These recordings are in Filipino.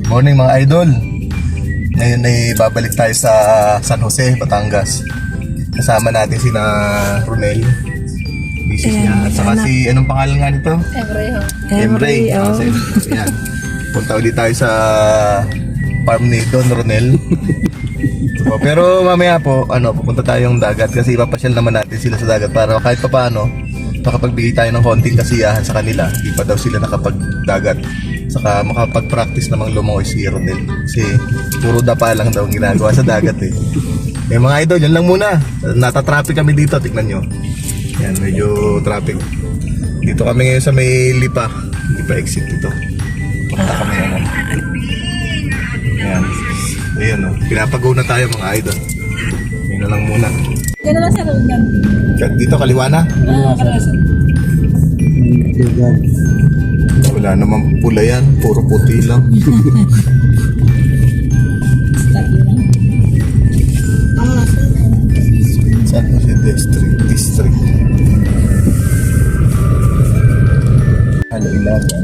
Morning mga idol. Ngayon ay babalik tayo sa San Jose, Batangas. Kasama natin sina Ronel, misis niya, at saka si, anong pangalan nga nito? Emre. Kasi, yan. Punta ulit tayo sa farm ni Don Ronel. Pero mamaya po, pupunta tayong dagat kasi ipapasyal naman natin sila sa dagat para kahit pa paano makapagbigay tayo ng konting kasiyahan sa kanila. Di pa daw sila nakapagdagat. Saka makapag-practice namang lumangoy si Ronel. Kasi puro dapa lang daw ang ginagawa sa dagat eh. Mga idol, yun lang muna. Nata-traffic kami dito, tignan nyo. Yan, medyo traffic. Dito kami ngayon sa may Lipa exit dito. Punta kami Yan. Ayan o, pinapago na tayo mga idol. Yun na lang muna. Yan na lang sa road yan. Dito kaliwa na? Wala namang pula yan, puro puti lang. San Jose District. Ano ilaban?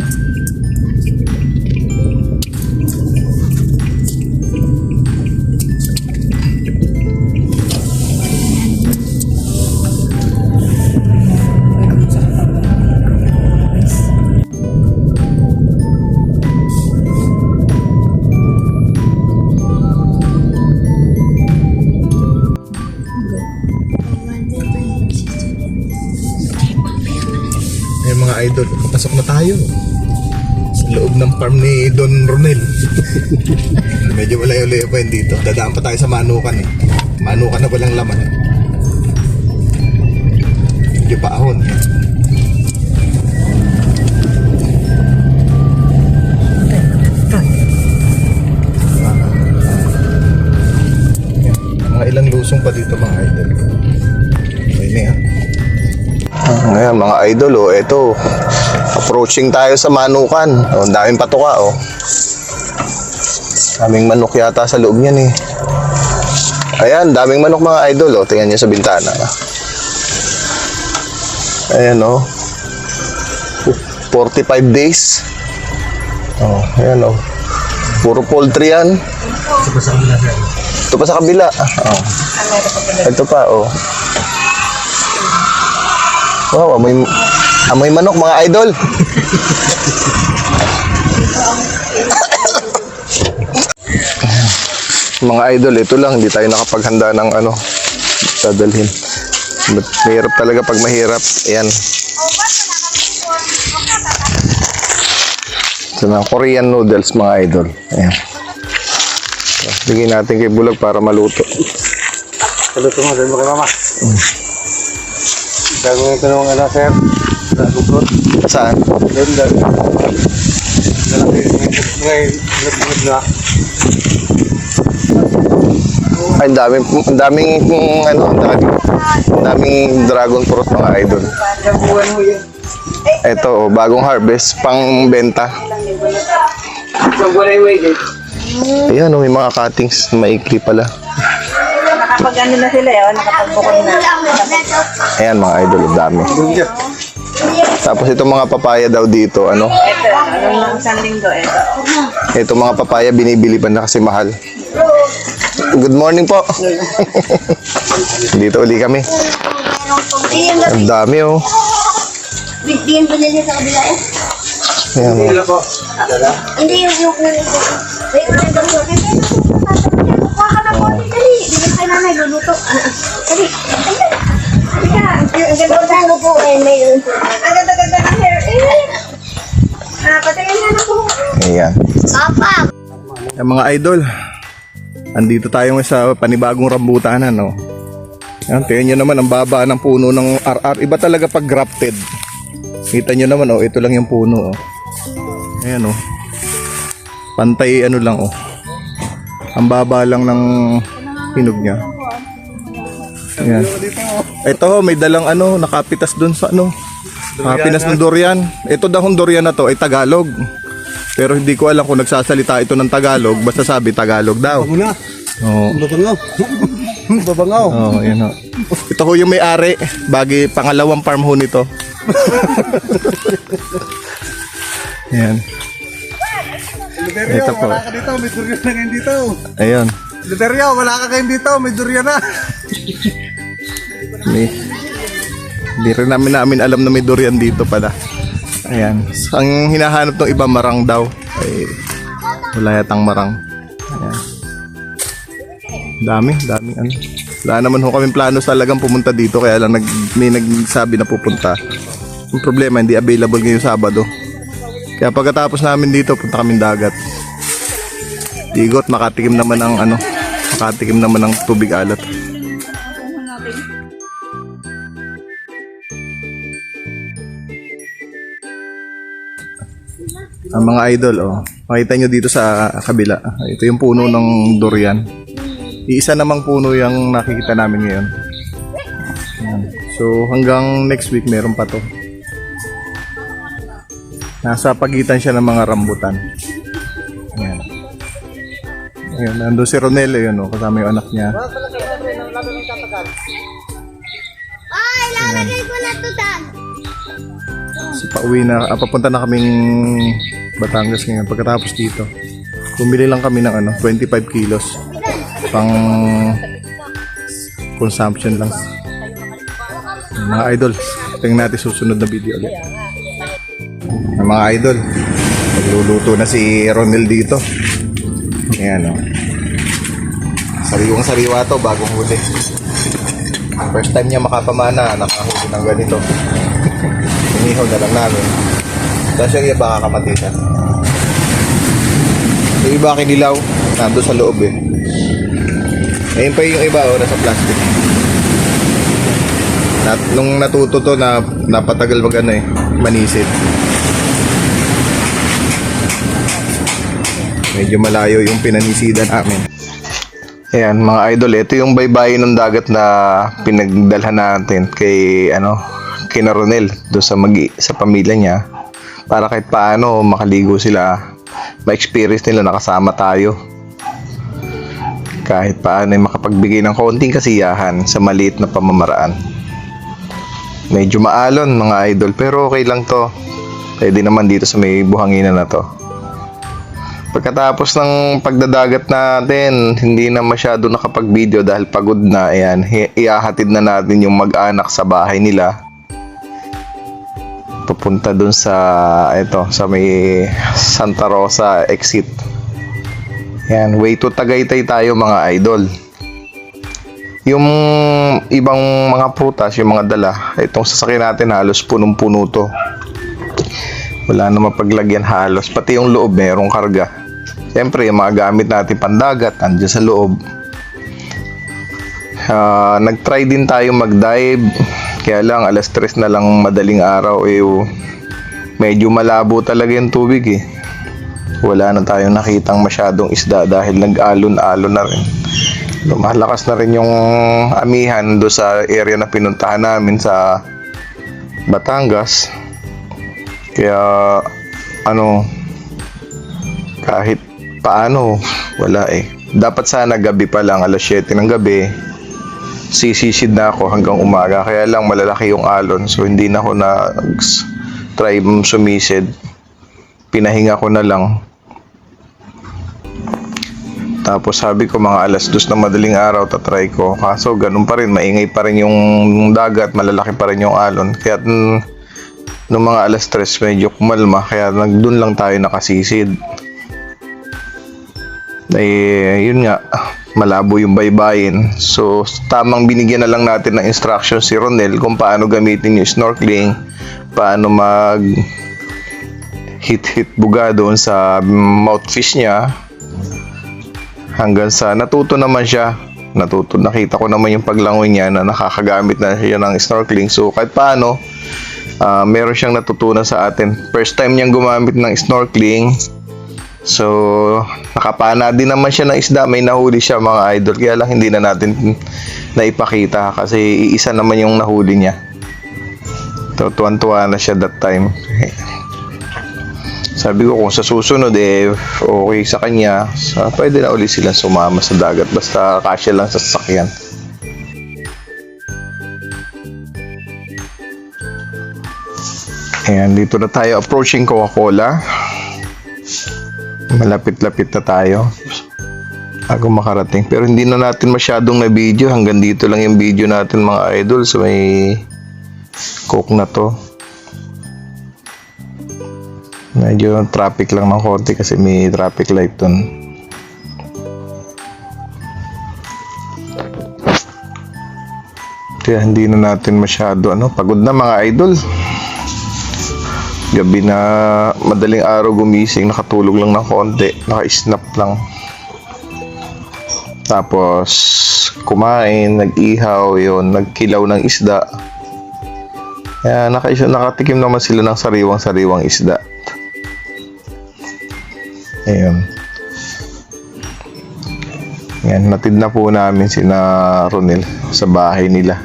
Mga idol, papasok na tayo sa loob ng farm ni Don Ronel. Medyo malayo-layo pa yun dito. Dadaan pa tayo sa Manukan eh. Manukan na walang laman. Medyo paahon eh. Mga ilang lusong pa dito mga idol. Okay na yan. Ayan mga idol, eto approaching tayo sa Manukan. Ang daming patuka daming manok yata sa loob niyan eh. Ayan, daming manok mga idol tingnan niyo sa bintana. Ayan 45 days. Ayan puro poultry yan. Ito pa sa kabila. Ito pa Wow, amoy manok mga idol. Mga idol, ito lang, hindi tayo nakapaghanda ng dadalhin. Mahirap talaga pag mahirap. Ayan. Ito na, Korean noodles mga idol. Ayan. Bigyan natin kay Bulag para maluto. Maluto mo, dahil mo kay mama. Gagawin ko nung sir. Nagugod. Saan? Doon lang. Nagugod na. Ay, daming dragon fruit mga idol. Ito, bagong harvest, pang benta. Ayan, may mga cuttings, maikli pala. Nakapag-ano na sila nakapagbukod na. Ayan mga idol, dami. Tapos itong mga papaya daw dito, Ito, anong isang linggo, Itong mga papaya binibili pa na kasi mahal. Good morning po. Dito uli kami. Ang dami Bigyan ko nila sa kabila Ayan Hindi yung wait, kuha ka na po. Dali. Dili kay nanay luluto. Dali. Dali ka. Ang ganda ng po mayroon. Ang ganda ng hair. Patingin na po. Ayan. Papa. Ayan mga idol. Andito tayo sa panibagong rambutanan Ayan, tingnan nyo naman ang baba ng puno ng RR. Iba talaga pag grafted. Kita nyo naman ito lang yung puno Ayan Pantay lang Ang baba lang ng hinog niya. Ayan. Ito may dalang nakapitas dun sa Pinas ng durian. Ito dahong durian na to ay Tagalog. Pero hindi ko alam kung nagsasalita ito ng Tagalog. Basta sabi Tagalog daw. Babangaw. Babangaw. Ayan Ito ho yung may-ari. Bagi pangalawang farm ho nito. Ayan. Luterio, Ito po. wala ka dito. May durian na ngayon dito. Ayun. Luterio, wala ka ngayon dito. May durian na. Hindi rin namin alam na may durian dito pala. Ayan. Ang hinahanap ng iba marang daw. Ay, wala yatang marang. Ayan. Daming ano. Wala naman ho kaming plano talagang pumunta dito, kaya lang may nagsabi na pupunta. Yung problema, hindi available ngayong Sabado. Kaya pagkatapos namin dito, punta kaming dagat. Igot, makatikim naman ng tubig alat. Ang mga idol, makita nyo dito sa kabila. Ito yung puno ng durian. Iisa namang puno yung nakikita namin ngayon. Ayan. So hanggang next week meron pa to. Nasa pagitan siya ng mga rambutan. Ayan. Ayan, nandun si Ronel, yun, kasama yung anak niya. Ay, lalagay ko na to, Dan. So papunta na kaming Batangas ngayon. Pagkatapos dito, bumili lang kami ng 25 kilos. Pang consumption lang. Mga idol, tingnan natin susunod na video ulit. Mga idol, magluluto na si Ronel dito. Ayan, sariwang sariwa to, bagong huli. First time niya makapamana, nakahuli ng ganito. Inihaw na lang namin. Tapos yung iba kakamatisan. Yung iba kinilaw, nando sa loob eh. Ayun pa yung iba, nasa plastic. Nung natuto to, napatagal manisid. Medyo malayo yung pinanisidan namin. Ayan mga idol, ito yung baybayin ng dagat na pinagdalhan natin kay kina Ronel doon sa pamilya niya, para kahit paano makaligo sila, ma-experience nila nakasama tayo, kahit paano makapagbigay ng konting kasiyahan sa maliit na pamamaraan. Medyo maalon mga idol, pero okay lang to, pwede naman dito sa may buhanginan na to. Pagkatapos ng pagdadagat natin, hindi na masyado nakapag-video dahil pagod na. Ayan, iahatid na natin yung mag-anak sa bahay nila. Papunta dun sa may Santa Rosa exit. Ayan, way to Tagaytay tayo mga idol. Yung ibang mga prutas, yung mga dala, itong sasakyan natin halos punong-puno to. Wala na mapaglagyan halos. Pati yung loob merong karga. Siyempre, yung mga gamit natin pandagat, andyan sa loob. Nag-try din tayo mag-dive. Kaya lang, alas 3 na lang madaling araw. Medyo malabo talaga yung tubig eh. Wala na tayong nakitang masyadong isda dahil nag-alon-alon na rin. Lumalakas na rin yung amihan do sa area na pinuntahan namin sa Batangas. Kaya, kahit paano, wala eh. Dapat sana gabi pa lang, alas 7 ng gabi, sisisid na ako hanggang umaga. Kaya lang malalaki yung alon, so hindi na ako try sumisid. Pinahinga ko na lang. Tapos sabi ko mga alas 2 na madaling araw tatry ko. Kaso ganun pa rin, maingay pa rin yung dagat, malalaki pa rin yung alon. Kaya nung mga alas 3 medyo kumalma, kaya doon lang tayo nakasisid. Yun nga, malabo yung baybayin. So tamang binigyan na lang natin ng instruction si Ronel kung paano gamitin yung snorkeling, paano mag hit buga doon sa mouthfish niya, hanggang sa natuto naman siya. Nakita ko naman yung paglangoy niya na nakakagamit na siya ng snorkeling. So kahit paano, meron siyang natutunan sa atin. First time niyang gumamit ng snorkeling. So nakapana din naman siya ng isda, may nahuli siya mga idol. Kaya lang hindi na natin naipakita kasi iisa naman yung nahuli niya. Tuwan-tuwa na siya that time. Sabi ko kung sa susunod okay sa kanya, pwede na ulit silang sumama sa dagat basta kasya lang sa sasakyan. Ayan, dito na tayo approaching Coca-Cola. Malapit-lapit na tayo bago makarating. Pero hindi na natin masyadong na video. Hanggang dito lang yung video natin mga idol. So may coke na to. Medyo traffic lang ng konti kasi may traffic light dun. Kaya hindi na natin masyado pagod na mga idol. Gabi na, madaling araw gumising, nakatulog lang ng konti, naka-snap lang. Tapos kumain, nag-ihaw, yun, nagkilaw ng isda. Kaya nakatikim naman sila ng sariwang-sariwang isda. Ayun. Yan, natid na po namin sina Ronel sa bahay nila.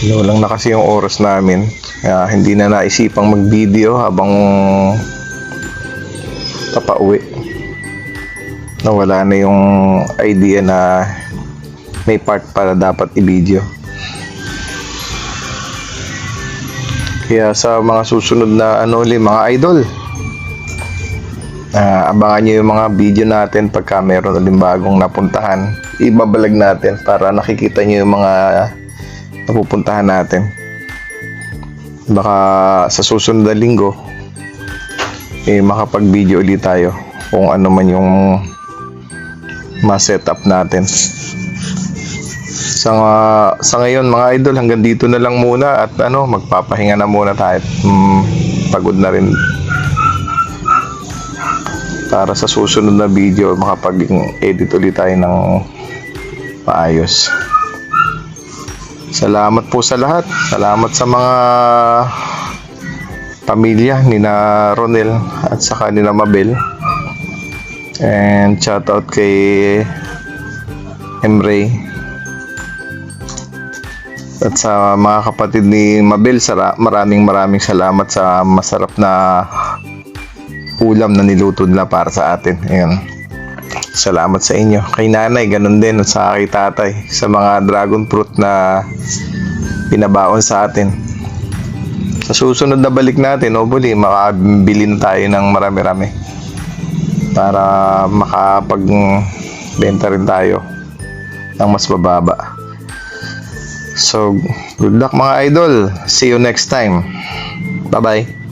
Lang na kasi yung oras namin, kaya hindi na naisipang mag-video habang papauwi. Nawala na yung idea na may part para dapat i-video. Kaya sa mga susunod na mga idol, abangan nyo yung mga video natin pagka meron ulit bagong napuntahan. Ibabalag natin para nakikita nyo yung mga napupuntahan natin. Baka sa susunod na linggo makapag-video ulit tayo kung ano man yung ma-setup natin. Sa ngayon mga idol, hanggang dito na lang muna at magpapahinga na muna tayo. Pagod na rin. Para sa susunod na video makapag-edit ulit tayo ng maayos. Salamat po sa lahat. Salamat sa mga pamilya ni na Ronel at saka ni na Mabel. And shout out kay Emre. At sa mga kapatid ni Mabel, maraming salamat sa masarap na ulam na niluto nila para sa atin. Ayun. Salamat sa inyo. Kay nanay, ganun din. At sa kay tatay. Sa mga dragon fruit na pinabaon sa atin. Sa susunod na balik natin, hopefully, makabili na tayo ng marami-rami. Para makapag-benta rin tayo ng mas mababa. So, good luck mga idol. See you next time. Bye-bye.